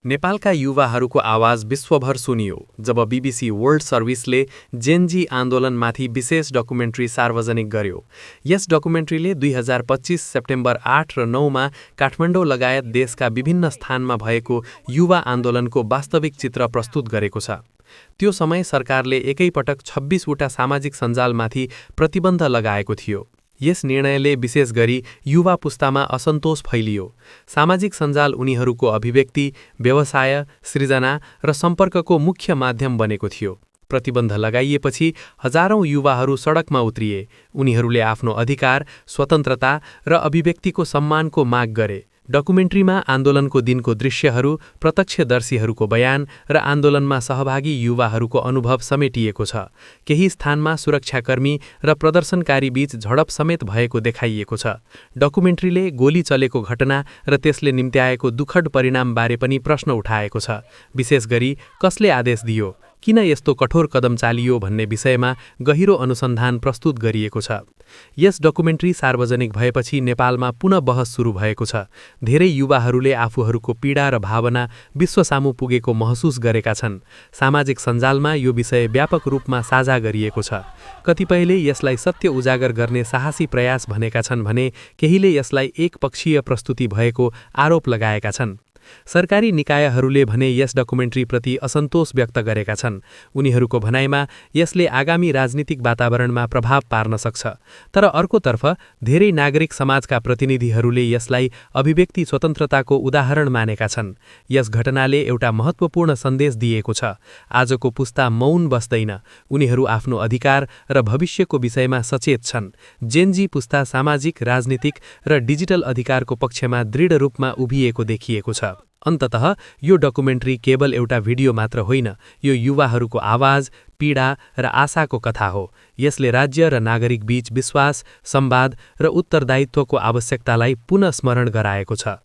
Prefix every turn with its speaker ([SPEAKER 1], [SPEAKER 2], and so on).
[SPEAKER 1] नेपालका युवाहरूको आवाज विश्वभर सुनियो जब बीबीसी वर्ल्ड सर्भिसले जेनजी आन्दोलनमाथि विशेष डकुमेन्ट्री सार्वजनिक गर्यो। यस डकुमेन्ट्रीले 2025 सेप्टेम्बर 8 र 9 मा काठमाडौँ लगायत देशका विभिन्न स्थानमा भएको युवा आन्दोलनको वास्तविक चित्र प्रस्तुत गरेको छ। त्यो समय सरकारले एकैपटक 26 वटा सामाजिक सञ्जालमाथि प्रतिबन्ध लगाएको थियो। यस निर्णयले विशेष गरी युवा पुस्तामा असन्तोष फैलियो। सामाजिक सञ्जाल उनीहरूको अभिव्यक्ति, व्यवसाय, सृजना र सम्पर्कको मुख्य माध्यम बनेको थियो। प्रतिबन्ध लगाइएपछि हजारौं युवाहरू सडकमा उत्रिए। उनीहरूले आफ्नो अधिकार, स्वतन्त्रता र अभिव्यक्तिको सम्मानको माग गरे। डकुमेन्ट्रीमा आन्दोलनको दिनको दृश्यहरू, प्रत्यक्षदर्शीहरूको बयान र आन्दोलनमा सहभागी युवाहरूको अनुभव समेटिएको छ। केही स्थानमा सुरक्षाकर्मी र प्रदर्शनकारी बीच झडप समेत भएको देखाइएको छ। डकुमेन्ट्रीले गोली चलेको घटना र त्यसले निम्त्याएको दुःखद परिणामबारे पनि प्रश्न उठाएको छ। विशेष गरी कसले आदेश दियो, किन यस्तो कठोर कदम चालियो भन्ने विषयमा गहिरो अनुसन्धान प्रस्तुत गरिएको छ। यस डकुमेन्ट्री सार्वजनिक भएपछि नेपालमा पुनः बहस सुरु भएको छ। धेरै युवाहरूले आफूहरूको पीडा र भावना विश्वसामु पुगेको महसुस गरेका छन्। सामाजिक सञ्जालमा यो विषय व्यापक रूपमा साझा गरिएको छ। कतिपयले यसलाई सत्य उजागर गर्ने साहसी प्रयास भनेका छन् भने केहीले यसलाई एकपक्षीय प्रस्तुति भएको आरोप लगाएका छन्। सरकारी निकायहरूले भने यस डकुमेन्ट्रीप्रति असन्तोष व्यक्त गरेका छन्। उनीहरूको भनाइमा यसले आगामी राजनीतिक वातावरणमा प्रभाव पार्न सक्छ। तर अर्कोतर्फ धेरै नागरिक समाजका प्रतिनिधिहरूले यसलाई अभिव्यक्ति स्वतन्त्रताको उदाहरण मानेका छन्। यस घटनाले एउटा महत्त्वपूर्ण सन्देश दिएको छ। आजको पुस्ता मौन बस्दैन। उनीहरू आफ्नो अधिकार र भविष्यको विषयमा सचेत छन्। जेनजी पुस्ता सामाजिक, राजनीतिक र डिजिटल अधिकारको पक्षमा दृढ रूपमा उभिएको देखिएको छ। अन्ततः यो डकुमेन्ट्री केवल एउटा भिडियो मात्र होइन, यो युवाहरूको आवाज, पीडा र आशाको कथा हो। यसले राज्य र नागरिक बीच विश्वास, संवाद र उत्तरदायित्वको आवश्यकतालाई पुनः स्मरण गराएको छ।